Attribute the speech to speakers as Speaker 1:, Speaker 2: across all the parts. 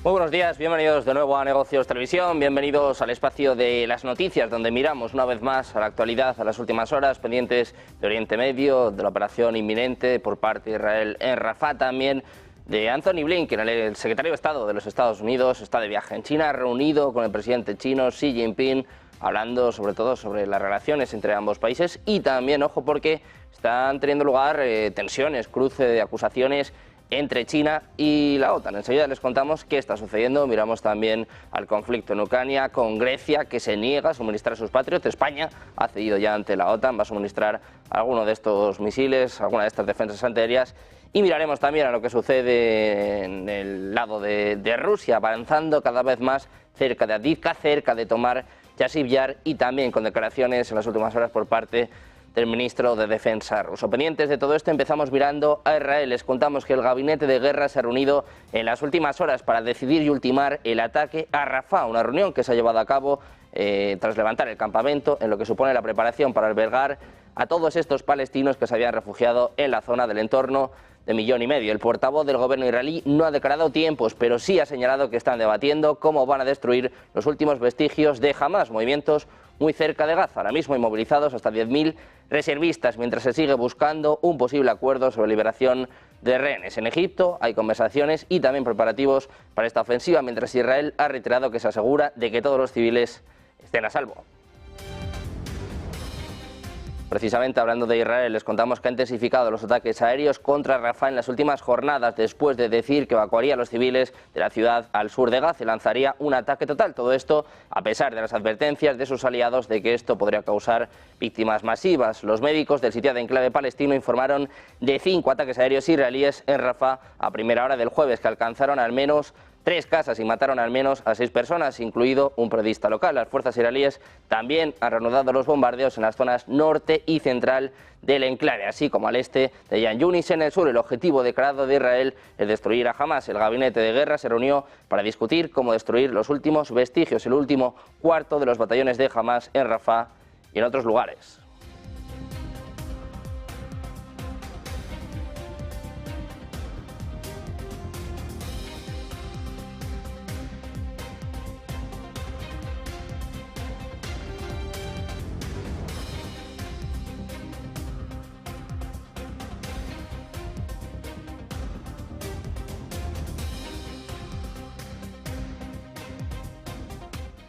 Speaker 1: Muy buenos días, bienvenidos de nuevo a Negocios Televisión, bienvenidos al espacio de las noticias, donde miramos una vez más a la actualidad, a las últimas horas, pendientes de Oriente Medio, de la operación inminente por parte de Israel en Rafah, también de Antony Blinken, el secretario de Estado de los Estados Unidos, está de viaje en China, reunido con el presidente chino Xi Jinping, hablando sobre todo sobre las relaciones entre ambos países y también, ojo, porque están teniendo lugar tensiones, cruce de acusaciones entre China y la OTAN. Enseguida les contamos qué está sucediendo. Miramos también al conflicto en Ucrania con Grecia, que se niega a suministrar sus Patriot. España ha cedido ya ante la OTAN, va a suministrar alguno de estos misiles, alguna de estas defensas antiaéreas. Y miraremos también a lo que sucede en el lado de Rusia, avanzando cada vez más cerca de Avdiivka, cerca de tomar Chasiv Yar, y también con declaraciones en las últimas horas por parte del ministro de Defensa ruso. Pendientes de todo esto, empezamos mirando a Israel. Les contamos que el gabinete de guerra se ha reunido en las últimas horas para decidir y ultimar el ataque a Rafah, una reunión que se ha llevado a cabo tras levantar el campamento, en lo que supone la preparación para albergar a todos estos palestinos que se habían refugiado en la zona del entorno de 1,5 millones. El portavoz del gobierno israelí no ha declarado tiempos, pero sí ha señalado que están debatiendo cómo van a destruir los últimos vestigios de Hamas, movimientos muy cerca de Gaza. Ahora mismo hay movilizados hasta 10.000 reservistas, mientras se sigue buscando un posible acuerdo sobre liberación de rehenes. En Egipto hay conversaciones y también preparativos para esta ofensiva, mientras Israel ha reiterado que se asegura de que todos los civiles estén a salvo. Precisamente hablando de Israel, les contamos que ha intensificado los ataques aéreos contra Rafah en las últimas jornadas, después de decir que evacuaría a los civiles de la ciudad al sur de Gaza y lanzaría un ataque total. Todo esto a pesar de las advertencias de sus aliados de que esto podría causar víctimas masivas. Los médicos del sitiado enclave palestino informaron de 5 ataques aéreos israelíes en Rafah a primera hora del jueves, que alcanzaron al menos 3 casas y mataron al menos a 6 personas, incluido un periodista local. Las fuerzas israelíes también han reanudado los bombardeos en las zonas norte y central del enclave, así como al este de Yan Yunis en el sur. El objetivo declarado de Israel es destruir a Hamas. El gabinete de guerra se reunió para discutir cómo destruir los últimos vestigios, el último cuarto de los batallones de Hamas en Rafah y en otros lugares.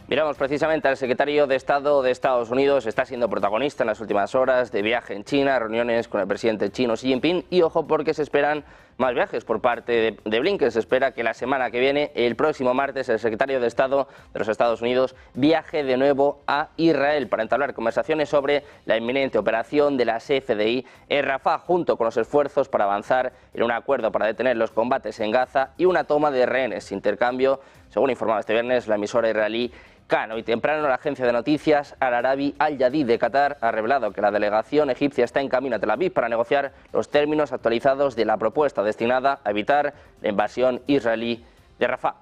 Speaker 1: Miramos precisamente al secretario de Estado de Estados Unidos, está siendo protagonista en las últimas horas de viaje en China, reuniones con el presidente chino Xi Jinping, y ojo porque se esperan más viajes por parte de Blinken. Se espera que la semana que viene, el próximo martes, el secretario de Estado de los Estados Unidos viaje de nuevo a Israel para entablar conversaciones sobre la inminente operación de las FDI en Rafah, junto con los esfuerzos para avanzar en un acuerdo para detener los combates en Gaza y una toma de rehenes. Intercambio, según informaba este viernes la emisora israelí Kan. Hoy temprano la agencia de noticias Al Arabi Al Yadid de Qatar ha revelado que la delegación egipcia está en camino a Tel Aviv para negociar los términos actualizados de la propuesta destinada a evitar la invasión israelí de Rafah.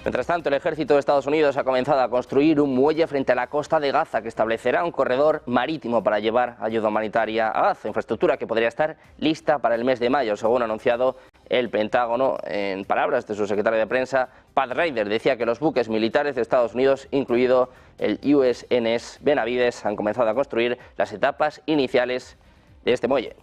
Speaker 1: Mientras tanto, el ejército de Estados Unidos ha comenzado a construir un muelle frente a la costa de Gaza que establecerá un corredor marítimo para llevar ayuda humanitaria a Gaza, infraestructura que podría estar lista para el mes de mayo, según ha anunciado el Pentágono. En palabras de su secretario de prensa, Pat Ryder, decía que los buques militares de Estados Unidos, incluido el USNS Benavides, han comenzado a construir las etapas iniciales de este muelle.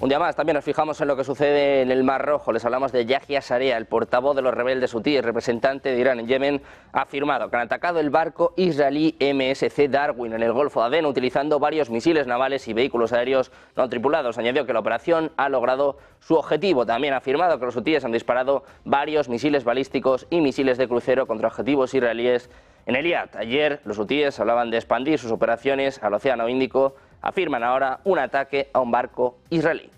Speaker 1: Un día más también nos fijamos en lo que sucede en el Mar Rojo. Les hablamos de Yahya Sarea, el portavoz de los rebeldes hutíes, representante de Irán en Yemen, ha afirmado que han atacado el barco israelí MSC Darwin en el Golfo de Adén utilizando varios misiles navales y vehículos aéreos no tripulados. Añadió que la operación ha logrado su objetivo. También ha afirmado que los hutíes han disparado varios misiles balísticos y misiles de crucero contra objetivos israelíes en Eliat. Ayer los hutíes hablaban de expandir sus operaciones al Océano Índico. Afirman ahora un ataque a un barco israelí.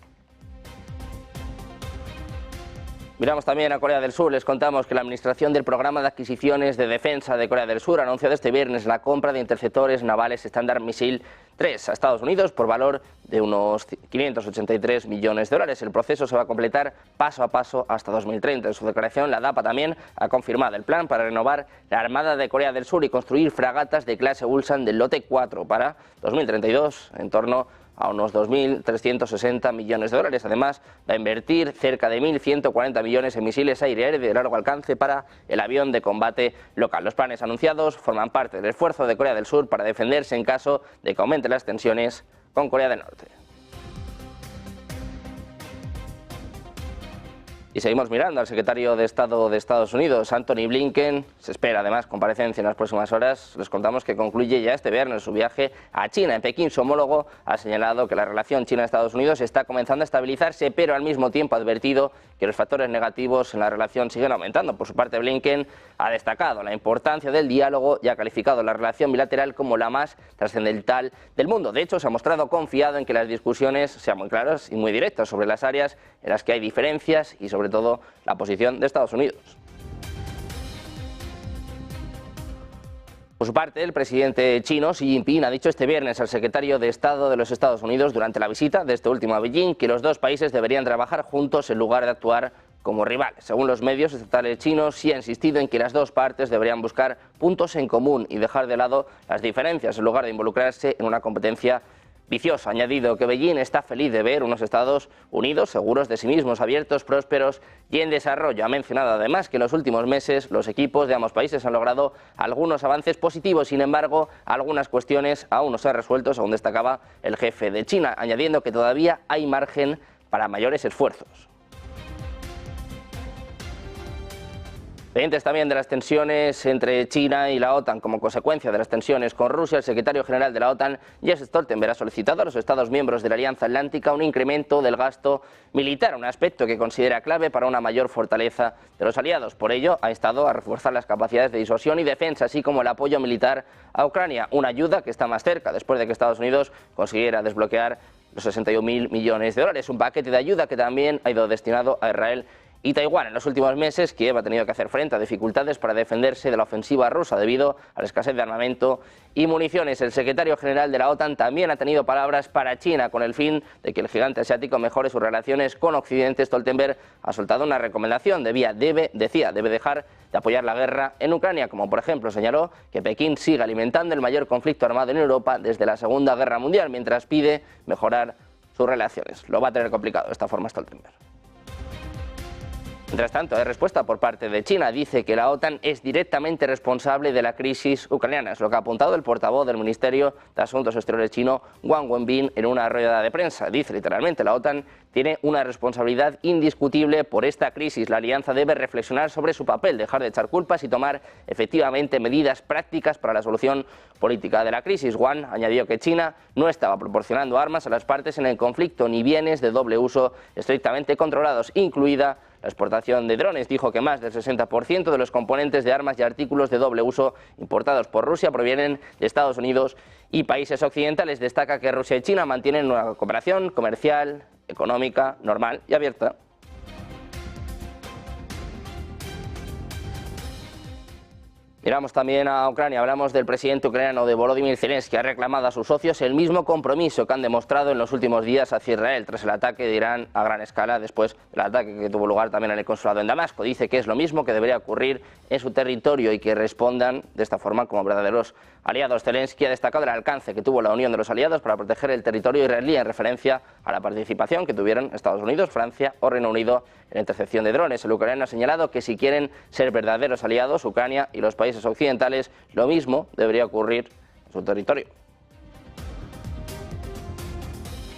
Speaker 1: Miramos también a Corea del Sur. Les contamos que la Administración del Programa de Adquisiciones de Defensa de Corea del Sur ha anunciado este viernes la compra de interceptores navales Standard Missile 3 a Estados Unidos por valor de unos 583 millones de dólares. El proceso se va a completar paso a paso hasta 2030. En su declaración, la DAPA también ha confirmado el plan para renovar la Armada de Corea del Sur y construir fragatas de clase Ulsan del lote 4 para 2032, en torno a unos 2.360 millones de dólares. Además, va a invertir cerca de 1.140 millones en misiles aire-aire de largo alcance para el avión de combate local. Los planes anunciados forman parte del esfuerzo de Corea del Sur para defenderse en caso de que aumenten las tensiones con Corea del Norte. Y seguimos mirando al secretario de Estado de Estados Unidos, Antony Blinken. Se espera además comparecencia en las próximas horas. Les contamos que concluye ya este viernes su viaje a China. En Pekín, su homólogo ha señalado que la relación China-Estados Unidos está comenzando a estabilizarse, pero al mismo tiempo ha advertido que los factores negativos en la relación siguen aumentando. Por su parte, Blinken ha destacado la importancia del diálogo y ha calificado la relación bilateral como la más trascendental del mundo. De hecho, se ha mostrado confiado en que las discusiones sean muy claras y muy directas sobre las áreas en las que hay diferencias y sobre todo la posición de Estados Unidos. Por su parte, el presidente chino Xi Jinping ha dicho este viernes al secretario de Estado de los Estados Unidos durante la visita de este último a Beijing que los dos países deberían trabajar juntos en lugar de actuar como rivales. Según los medios estatales chinos, Xi ha insistido en que las dos partes deberían buscar puntos en común y dejar de lado las diferencias en lugar de involucrarse en una competencia viciosa. Ha añadido que Beijing está feliz de ver unos Estados Unidos seguros de sí mismos, abiertos, prósperos y en desarrollo. Ha mencionado además que en los últimos meses los equipos de ambos países han logrado algunos avances positivos. Sin embargo, algunas cuestiones aún no se han resuelto, según destacaba el jefe de China, añadiendo que todavía hay margen para mayores esfuerzos. Pendientes también de las tensiones entre China y la OTAN como consecuencia de las tensiones con Rusia, el secretario general de la OTAN, Jens Stoltenberg, ha solicitado a los Estados miembros de la Alianza Atlántica un incremento del gasto militar, un aspecto que considera clave para una mayor fortaleza de los aliados. Por ello, ha instado a reforzar las capacidades de disuasión y defensa, así como el apoyo militar a Ucrania, una ayuda que está más cerca después de que Estados Unidos consiguiera desbloquear los 61.000 millones de dólares, un paquete de ayuda que también ha ido destinado a Israel y Taiwán. En los últimos meses, Kiev ha tenido que hacer frente a dificultades para defenderse de la ofensiva rusa debido a la escasez de armamento y municiones. El secretario general de la OTAN también ha tenido palabras para China con el fin de que el gigante asiático mejore sus relaciones con Occidente. Stoltenberg ha soltado una recomendación. Debe dejar de apoyar la guerra en Ucrania, como por ejemplo señaló que Pekín sigue alimentando el mayor conflicto armado en Europa desde la Segunda Guerra Mundial, mientras pide mejorar sus relaciones. Lo va a tener complicado de esta forma Stoltenberg. Mientras tanto, hay respuesta por parte de China. Dice que la OTAN es directamente responsable de la crisis ucraniana. Es lo que ha apuntado el portavoz del Ministerio de Asuntos Exteriores chino, Wang Wenbin, en una rueda de prensa. Dice literalmente, la OTAN tiene una responsabilidad indiscutible por esta crisis. La alianza debe reflexionar sobre su papel, dejar de echar culpas y tomar efectivamente medidas prácticas para la solución política de la crisis. Wang añadió que China no estaba proporcionando armas a las partes en el conflicto ni bienes de doble uso estrictamente controlados, incluida la exportación de drones. Dijo que más del 60% de los componentes de armas y artículos de doble uso importados por Rusia provienen de Estados Unidos y países occidentales. Destaca que Rusia y China mantienen una cooperación comercial, económica, normal y abierta. Miramos también a Ucrania. Hablamos del presidente ucraniano de Volodymyr Zelensky, que ha reclamado a sus socios el mismo compromiso que han demostrado en los últimos días hacia Israel tras el ataque de Irán a gran escala después del ataque que tuvo lugar también en el consulado en Damasco. Dice que es lo mismo que debería ocurrir en su territorio y que respondan de esta forma como verdaderos aliados. Zelensky ha destacado el alcance que tuvo la unión de los aliados para proteger el territorio israelí en referencia a la participación que tuvieron Estados Unidos, Francia o Reino Unido en la intercepción de drones. El ucraniano ha señalado que si quieren ser verdaderos aliados, Ucrania y los países occidentales, lo mismo debería ocurrir en su territorio.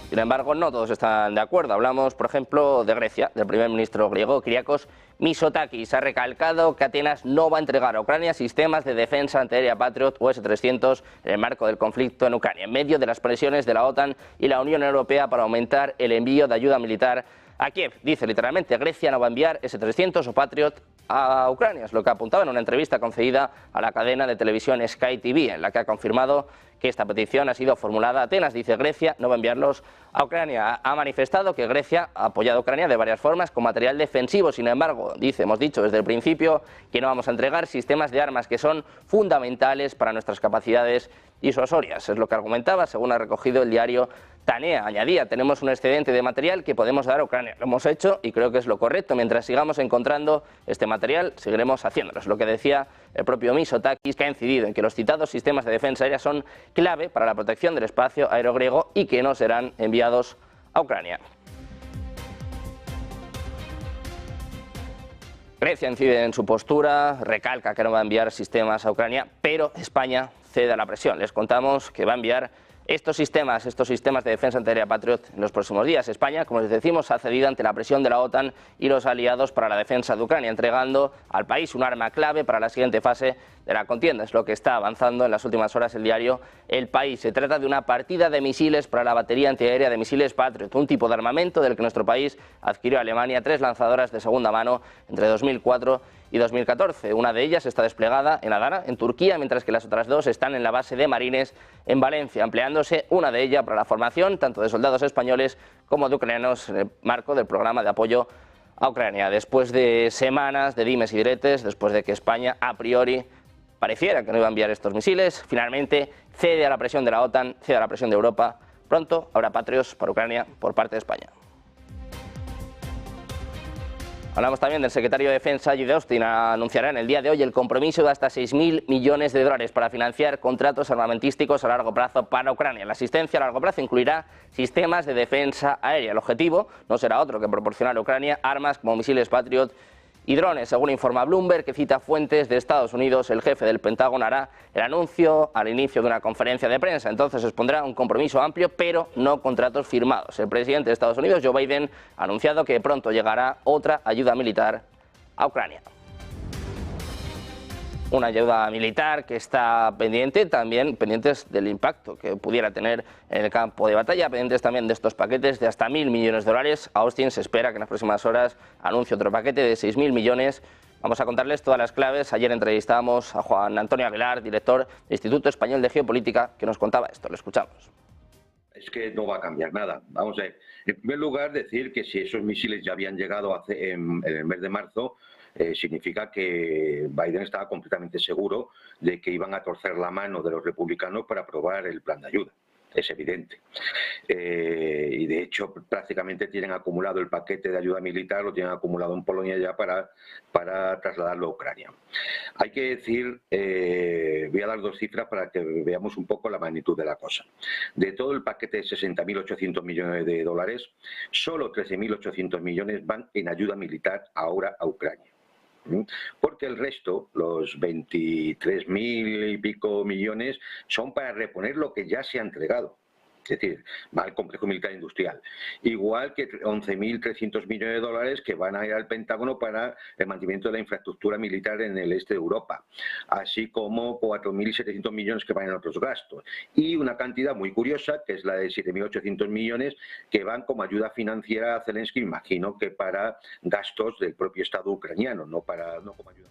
Speaker 1: Sin embargo, no todos están de acuerdo. Hablamos, por ejemplo, de Grecia, del primer ministro griego, Kyriakos Mitsotakis. Ha recalcado que Atenas no va a entregar a Ucrania sistemas de defensa antiaérea Patriot o S-300 en el marco del conflicto en Ucrania, en medio de las presiones de la OTAN y la Unión Europea para aumentar el envío de ayuda militar a Kiev. Dice literalmente, Grecia no va a enviar S-300 o Patriot a Ucrania. Es lo que apuntaba en una entrevista concedida a la cadena de televisión Sky TV, en la que ha confirmado que esta petición ha sido formulada a Atenas. Dice, Grecia no va a enviarlos a Ucrania. Ha manifestado que Grecia ha apoyado a Ucrania de varias formas con material defensivo. Sin embargo, dice, hemos dicho desde el principio que no vamos a entregar sistemas de armas que son fundamentales para nuestras capacidades disuasorias. Es lo que argumentaba, según ha recogido el diario Tanea. Añadía, tenemos un excedente de material que podemos dar a Ucrania. Lo hemos hecho y creo que es lo correcto. Mientras sigamos encontrando este material, seguiremos haciéndolo. Es lo que decía el propio Mitsotakis, que ha incidido en que los citados sistemas de defensa aérea son clave para la protección del espacio aéreo griego y que no serán enviados a Ucrania. Grecia incide en su postura, recalca que no va a enviar sistemas a Ucrania, pero España cede a la presión. Les contamos que va a enviar estos sistemas de defensa antiaérea Patriot en los próximos días. España, como les decimos, ha cedido ante la presión de la OTAN y los aliados para la defensa de Ucrania, entregando al país un arma clave para la siguiente fase de la contienda. Es lo que está avanzando en las últimas horas el diario El País. Se trata de una partida de misiles para la batería antiaérea de misiles Patriot, un tipo de armamento del que nuestro país adquirió a Alemania 3 lanzadoras de segunda mano entre 2004 y 2014. Una de ellas está desplegada en Adana, en Turquía, mientras que las otras dos están en la base de Marines en Valencia, empleándose una de ellas para la formación tanto de soldados españoles como de ucranianos en el marco del programa de apoyo a Ucrania. Después de semanas de dimes y diretes, después de que España a priori pareciera que no iba a enviar estos misiles, finalmente cede a la presión de la OTAN, cede a la presión de Europa. Pronto habrá Patriots para Ucrania por parte de España. Hablamos también del secretario de Defensa, Lloyd Austin, anunciará en el día de hoy el compromiso de hasta 6.000 millones de dólares para financiar contratos armamentísticos a largo plazo para Ucrania. La asistencia a largo plazo incluirá sistemas de defensa aérea. El objetivo no será otro que proporcionar a Ucrania armas como misiles Patriot y drones. Según informa Bloomberg, que cita fuentes de Estados Unidos, el jefe del Pentágono hará el anuncio al inicio de una conferencia de prensa. Entonces expondrá un compromiso amplio, pero no contratos firmados. El presidente de Estados Unidos, Joe Biden, ha anunciado que pronto llegará otra ayuda militar a Ucrania. Una ayuda militar que está pendientes del impacto que pudiera tener en el campo de batalla, pendientes también de estos paquetes de hasta 1.000 millones de dólares. Austin se espera que en las próximas horas anuncie otro paquete de 6.000 millones. Vamos a contarles todas las claves. Ayer entrevistábamos a Juan Antonio Aguilar, director del Instituto Español de Geopolítica, que nos contaba esto. Lo escuchamos.
Speaker 2: Es que no va a cambiar nada. Vamos a ver. En primer lugar, decir que si esos misiles ya habían llegado en el mes de marzo, significa que Biden estaba completamente seguro de que iban a torcer la mano de los republicanos para aprobar el plan de ayuda. Es evidente. Y de hecho prácticamente tienen acumulado el paquete de ayuda militar, lo tienen acumulado en Polonia ya para trasladarlo a Ucrania. Hay que decir, voy a dar dos cifras para que veamos un poco la magnitud de la cosa. De todo el paquete de 60.800 millones de dólares, solo 13.800 millones van en ayuda militar ahora a Ucrania. Porque el resto, los 23.000 y pico millones, son para reponer lo que ya se ha entregado. Es decir, va al complejo militar industrial. Igual que 11.300 millones de dólares que van a ir al Pentágono para el mantenimiento de la infraestructura militar en el este de Europa. Así como 4.700 millones que van en otros gastos. Y una cantidad muy curiosa, que es la de 7.800 millones, que van como ayuda financiera a Zelensky, imagino que para gastos del propio Estado ucraniano, no como ayuda.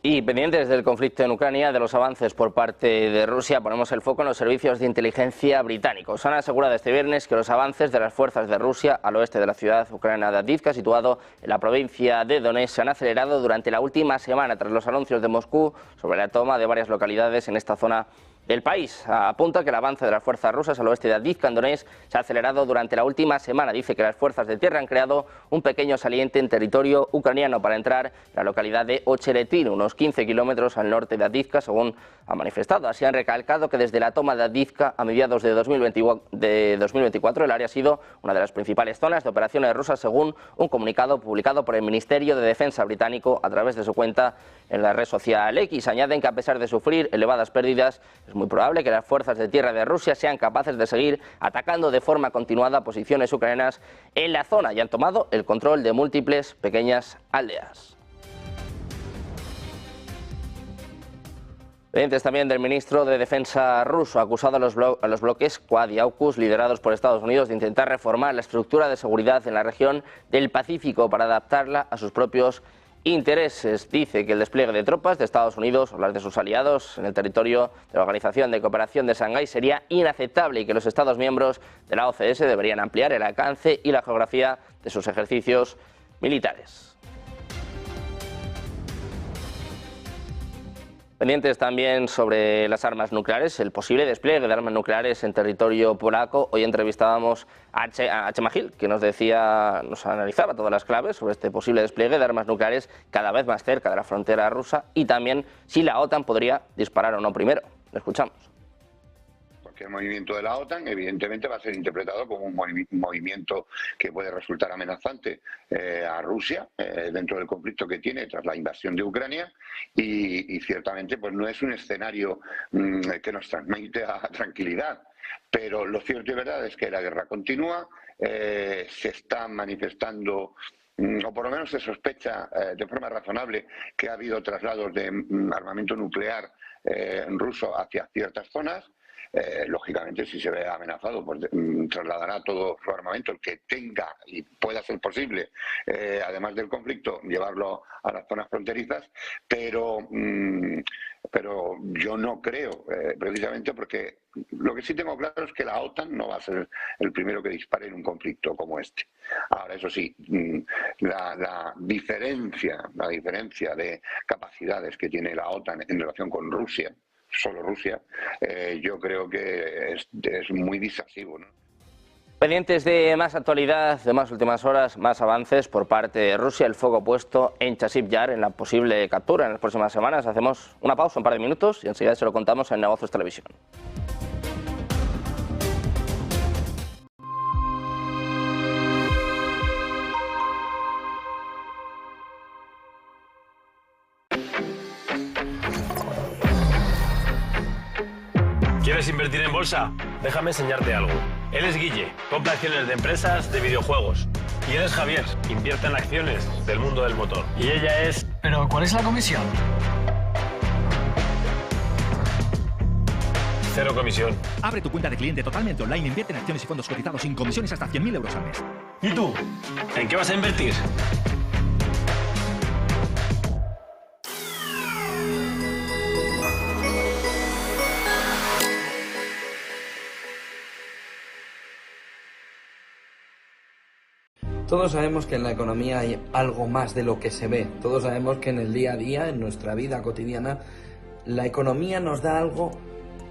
Speaker 1: Y pendientes del conflicto en Ucrania, de los avances por parte de Rusia, ponemos el foco en los servicios de inteligencia británicos. Han asegurado este viernes que los avances de las fuerzas de Rusia al oeste de la ciudad ucraniana de Avdiivka, situado en la provincia de Donetsk, se han acelerado durante la última semana tras los anuncios de Moscú sobre la toma de varias localidades en esta zona del país. Apunta que el avance de las fuerzas rusas al oeste de Avdiivka, en Donetsk, se ha acelerado durante la última semana. Dice que las fuerzas de tierra han creado un pequeño saliente en territorio ucraniano para entrar en la localidad de Ocheretin, unos 15 kilómetros al norte de Avdiivka, según ha manifestado. Así han recalcado que desde la toma de Avdiivka a mediados de 2024 el área ha sido una de las principales zonas de operaciones rusas, según un comunicado publicado por el Ministerio de Defensa británico a través de su cuenta en la red social X. Añaden que a pesar de sufrir elevadas pérdidas, es muy probable que las fuerzas de tierra de Rusia sean capaces de seguir atacando de forma continuada posiciones ucranianas en la zona y han tomado el control de múltiples pequeñas aldeas. Pendientes también del ministro de Defensa ruso, acusado a los bloques Quad y AUKUS, liderados por Estados Unidos, de intentar reformar la estructura de seguridad en la región del Pacífico para adaptarla a sus propios intereses. Dice que el despliegue de tropas de Estados Unidos o las de sus aliados en el territorio de la Organización de Cooperación de Shanghái sería inaceptable y que los Estados miembros de la OCS deberían ampliar el alcance y la geografía de sus ejercicios militares. Pendientes también sobre las armas nucleares, el posible despliegue de armas nucleares en territorio polaco. Hoy entrevistábamos a Chema Gil, que nos analizaba todas las claves sobre este posible despliegue de armas nucleares cada vez más cerca de la frontera rusa y también si la OTAN podría disparar o no primero. Lo escuchamos.
Speaker 3: Cualquier movimiento de la OTAN evidentemente va a ser interpretado como un movimiento que puede resultar amenazante a Rusia dentro del conflicto que tiene tras la invasión de Ucrania y ciertamente pues no es un escenario que nos transmite a tranquilidad. Pero lo cierto y verdad es que la guerra continúa, se están manifestando o por lo menos se sospecha de forma razonable que ha habido traslados de armamento nuclear ruso hacia ciertas zonas. Lógicamente, si se ve amenazado, pues trasladará todo su armamento, el que tenga y pueda ser posible, además del conflicto, llevarlo a las zonas fronterizas, pero yo no creo, precisamente porque lo que sí tengo claro es que la OTAN no va a ser el primero que dispare en un conflicto como este. Ahora, eso sí, la diferencia de capacidades que tiene la OTAN en relación con Rusia, solo Rusia, yo creo que es muy disuasivo, ¿no?
Speaker 1: Pendientes de más actualidad, de más últimas horas, más avances por parte de Rusia, el foco puesto en Chasiv Yar, en la posible captura en las próximas semanas. Hacemos una pausa, un par de minutos y enseguida se lo contamos en Negocios Televisión.
Speaker 4: ¿Quieres invertir en bolsa? Déjame enseñarte algo. Él es Guille, compra acciones de empresas de videojuegos. Y él es Javier, invierte en acciones del mundo del motor. Y ella es...
Speaker 5: ¿Pero cuál es la comisión?
Speaker 4: 0 comisión.
Speaker 6: Abre tu cuenta de cliente totalmente online e invierte en acciones y fondos cotizados sin comisiones hasta 100.000 euros al mes.
Speaker 4: ¿Y tú? ¿En qué vas a invertir?
Speaker 7: Todos sabemos que en la economía hay algo más de lo que se ve. Todos sabemos que en el día a día, en nuestra vida cotidiana, la economía nos da algo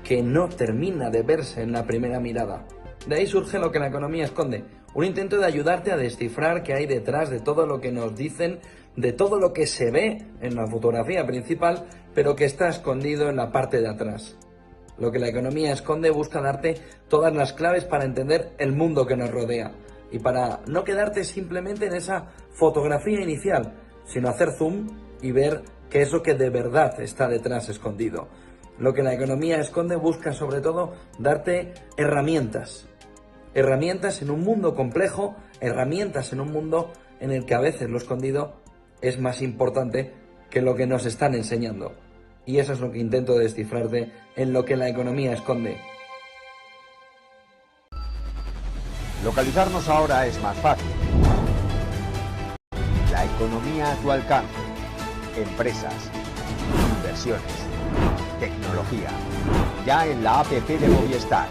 Speaker 7: que no termina de verse en la primera mirada. De ahí surge lo que la economía esconde. Un intento de ayudarte a descifrar qué hay detrás de todo lo que nos dicen, de todo lo que se ve en la fotografía principal, pero que está escondido en la parte de atrás. Lo que la economía esconde busca darte todas las claves para entender el mundo que nos rodea. Y para no quedarte simplemente en esa fotografía inicial, sino hacer zoom y ver qué es lo que de verdad está detrás escondido. Lo que la economía esconde busca sobre todo darte herramientas. Herramientas en un mundo complejo, herramientas en un mundo en el que a veces lo escondido es más importante que lo que nos están enseñando. Y eso es lo que intento descifrarte en lo que la economía esconde.
Speaker 8: Localizarnos ahora es más fácil. La economía a tu alcance. Empresas, inversiones, tecnología. Ya en la APP de Movistar.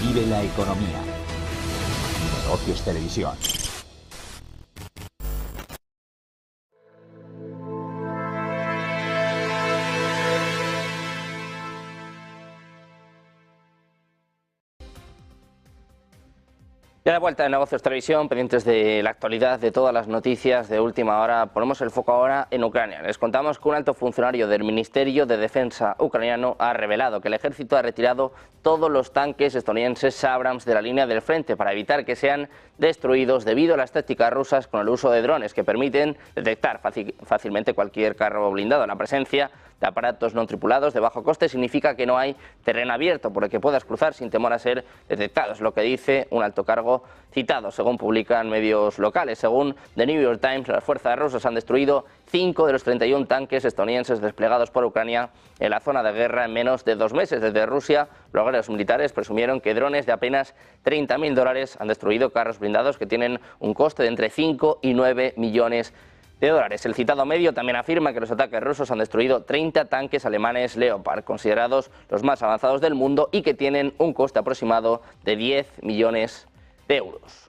Speaker 8: Vive la economía. Negocios Televisión.
Speaker 1: Ya de vuelta en Negocios Televisión, pendientes de la actualidad, de todas las noticias de última hora. Ponemos el foco ahora en Ucrania. Les contamos que un alto funcionario del Ministerio de Defensa ucraniano ha revelado que el ejército ha retirado todos los tanques estadounidenses Abrams de la línea del frente para evitar que sean destruidos debido a las tácticas rusas con el uso de drones que permiten detectar fácilmente cualquier carro blindado. La presencia de aparatos no tripulados de bajo coste significa que no hay terreno abierto por el que puedas cruzar sin temor a ser detectado. Es lo que dice un alto cargo citado, según publican medios locales. Según The New York Times, las fuerzas rusas han destruido 5 de los 31 tanques estadounidenses desplegados por Ucrania en la zona de guerra en menos de 2 meses. Desde Rusia, blogueros militares presumieron que drones de apenas $30.000 han destruido carros blindados que tienen un coste de entre 5 y 9 millones de dólares. El citado medio también afirma que los ataques rusos han destruido 30 tanques alemanes Leopard, considerados los más avanzados del mundo y que tienen un coste aproximado de 10 millones de euros.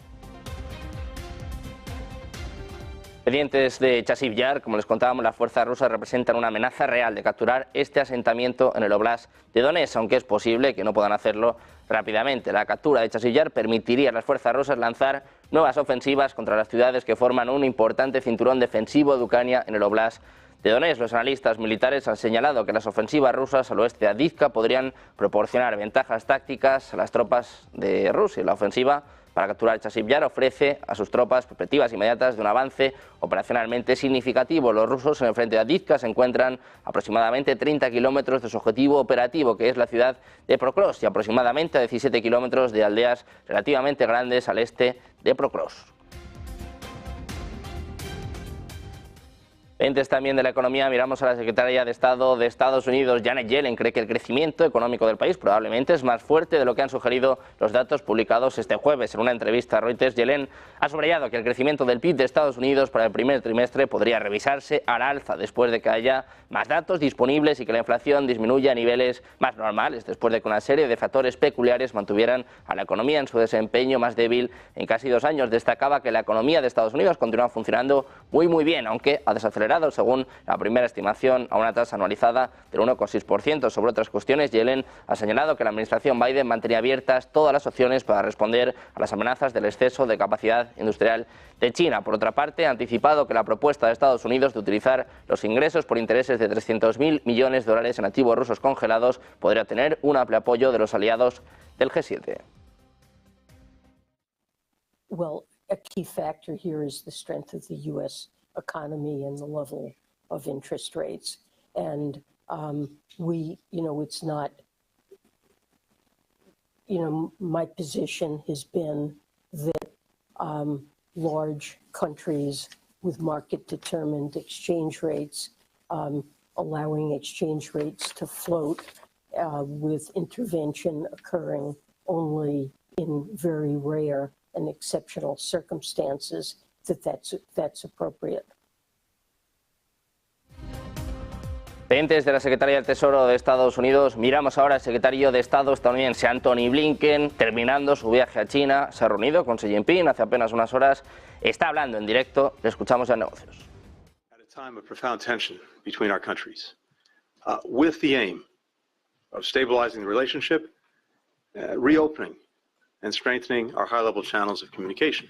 Speaker 1: Pendientes de Chasiv Yar, como les contábamos, las fuerzas rusas representan una amenaza real de capturar este asentamiento en el Oblast de Donetsk, aunque es posible que no puedan hacerlo rápidamente. La captura de Chasiv Yar permitiría a las fuerzas rusas lanzar nuevas ofensivas contra las ciudades que forman un importante cinturón defensivo de Ucrania en el Oblast de Donetsk. Los analistas militares han señalado que las ofensivas rusas al oeste de Avdiivka podrían proporcionar ventajas tácticas a las tropas de Rusia. La ofensiva para capturar Chasiv Yar ofrece a sus tropas perspectivas inmediatas de un avance operacionalmente significativo. Los rusos en el frente de Avdiivka se encuentran a aproximadamente 30 kilómetros de su objetivo operativo, que es la ciudad de Prokrovsk, y aproximadamente a 17 kilómetros de aldeas relativamente grandes al este de Prokrovsk. Pendientes también de la economía, miramos a la secretaria de Estado de Estados Unidos, Janet Yellen. Cree que el crecimiento económico del país probablemente es más fuerte de lo que han sugerido los datos publicados este jueves. En una entrevista a Reuters, Yellen ha subrayado que el crecimiento del PIB de Estados Unidos para el primer trimestre podría revisarse al alza después de que haya más datos disponibles y que la inflación disminuya a niveles más normales, después de que una serie de factores peculiares mantuvieran a la economía en su desempeño más débil en casi 2 años. Destacaba que la economía de Estados Unidos continúa funcionando muy bien, aunque ha desacelerado según la primera estimación a una tasa anualizada del 1,6%. Sobre otras cuestiones, Yellen ha señalado que la administración Biden mantenía abiertas todas las opciones para responder a las amenazas del exceso de capacidad industrial de China. Por otra parte, ha anticipado que la propuesta de Estados Unidos de utilizar los ingresos por intereses de 300.000 millones de dólares en activos rusos congelados podría tener un amplio apoyo de los aliados del G7.
Speaker 5: Well, a key factor here is the strength of the U.S. economy and the level of interest rates. And it's not, my position has been that large countries with market-determined exchange rates, allowing exchange rates to float with intervention occurring only in very rare and exceptional circumstances, that's appropriate.
Speaker 1: Pendientes de la secretaria del Tesoro de Estados Unidos, miramos ahora al secretario de Estado estadounidense Antony Blinken, terminando su viaje a China. Se ha reunido con Xi Jinping hace apenas unas horas, está hablando en directo, le escuchamos en Negocios.
Speaker 9: At a time of profound tension between our countries, with the aim of stabilizing the relationship, reopening and strengthening our high-level channels of communication.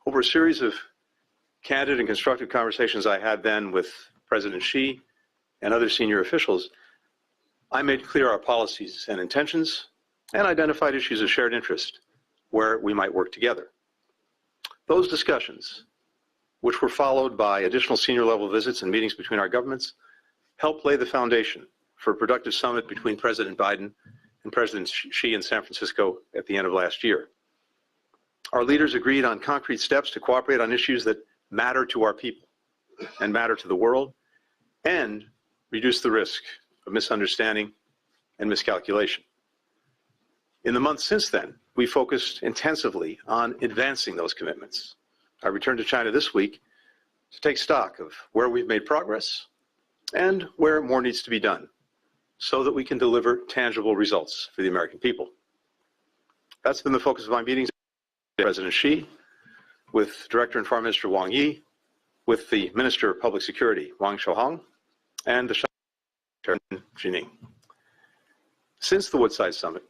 Speaker 9: Over a series of candid and constructive conversations I had then with President Xi and other senior officials, I made clear our policies and intentions and identified issues of shared interest where we might work together. Those discussions, which were followed by additional senior-level visits and meetings between our governments, helped lay the foundation for a productive summit between President Biden and President Xi in San Francisco at the end of last year. Our leaders agreed on concrete steps to cooperate on issues that matter to our people and matter to the world, and reduce the risk of misunderstanding and miscalculation. In the months since then, we focused intensively on advancing those commitments. I returned to China this week to take stock of where we've made progress and where more needs to be done, so that we can deliver tangible results for the American people. That's been the focus of my meetings with President Xi, with Director and Foreign Minister Wang Yi, with the Minister of Public Security, Wang Shouhong, and the Chairman, Jining. Since the Woodside Summit,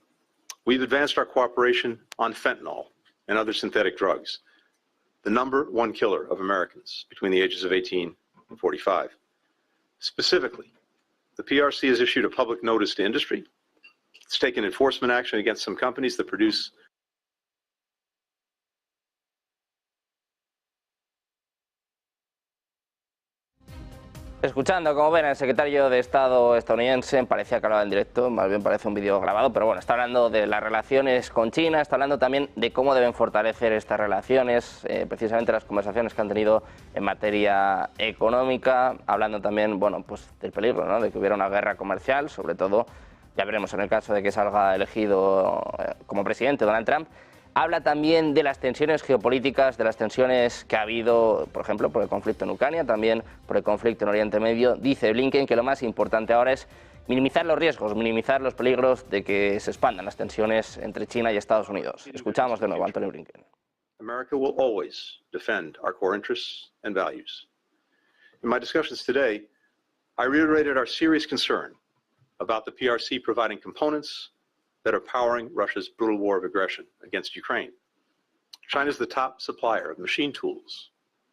Speaker 9: we've advanced our cooperation on fentanyl and other synthetic drugs, the #1 killer of Americans between the ages of 18 and 45. Specifically, the PRC has issued a public notice to industry. It's taken enforcement action against some companies that produce
Speaker 1: Escuchando, como ven, el secretario de Estado estadounidense, parecía que hablaba en directo, más bien parece un vídeo grabado, pero bueno, está hablando de las relaciones con China, está hablando también de cómo deben fortalecer estas relaciones, precisamente las conversaciones que han tenido en materia económica, hablando también, bueno, pues del peligro, ¿no?, de que hubiera una guerra comercial, sobre todo, ya veremos en el caso de que salga elegido como presidente Donald Trump. Habla también de las tensiones geopolíticas, de las tensiones que ha habido, por ejemplo, por el conflicto en Ucrania, también por el conflicto en Oriente Medio. Dice Blinken que lo más importante ahora es minimizar los riesgos, minimizar los peligros de que se expandan las tensiones entre China y Estados Unidos. Escuchamos de nuevo a Antony Blinken.
Speaker 9: America will always defend our core interests and values. In my discussions today, I reiterated our serious concern about the PRC providing components that are powering Russia's brutal war of aggression against Ukraine. China is the top supplier of machine tools,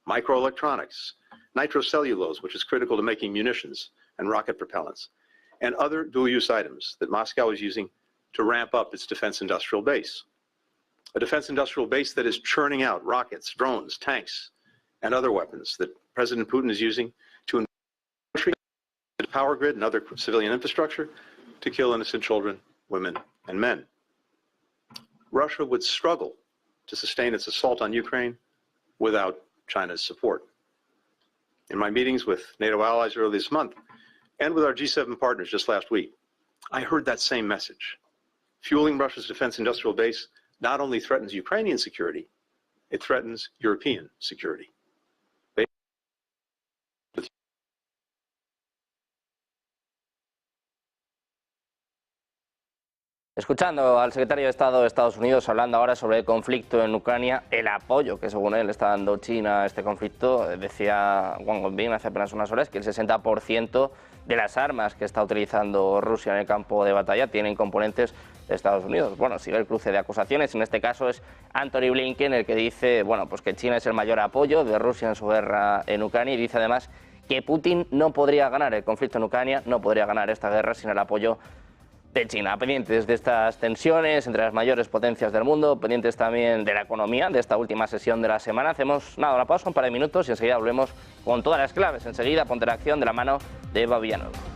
Speaker 9: microelectronics, nitrocellulose, which is critical to making munitions and rocket propellants, and other dual-use items that Moscow is using to ramp up its defense industrial base. A defense industrial base that is churning out rockets, drones, tanks, and other weapons that President Putin is using to invade the power grid and other civilian infrastructure to kill innocent children, women, and men. Russia would struggle to sustain its assault on Ukraine without China's support. In my meetings with NATO allies earlier this month and with our G7 partners just last week, I heard that same message. Fueling Russia's defense industrial base not only threatens Ukrainian security, it threatens European security.
Speaker 1: Escuchando al secretario de Estado de Estados Unidos hablando ahora sobre el conflicto en Ucrania, el apoyo que según él está dando China a este conflicto, decía Wang Wenbin hace apenas unas horas que el 60% de las armas que está utilizando Rusia en el campo de batalla tienen componentes de Estados Unidos. Bueno, sigue el cruce de acusaciones, en este caso es Antony Blinken el que dice, bueno, pues que China es el mayor apoyo de Rusia en su guerra en Ucrania y dice además que Putin no podría ganar el conflicto en Ucrania, no podría ganar esta guerra sin el apoyo de China. Pendientes de estas tensiones entre las mayores potencias del mundo, pendientes también de la economía, de esta última sesión de la semana. Hacemos una pausa, un par de minutos y enseguida volvemos con todas las claves. Enseguida ponte la acción de la mano de Eva Villanueva.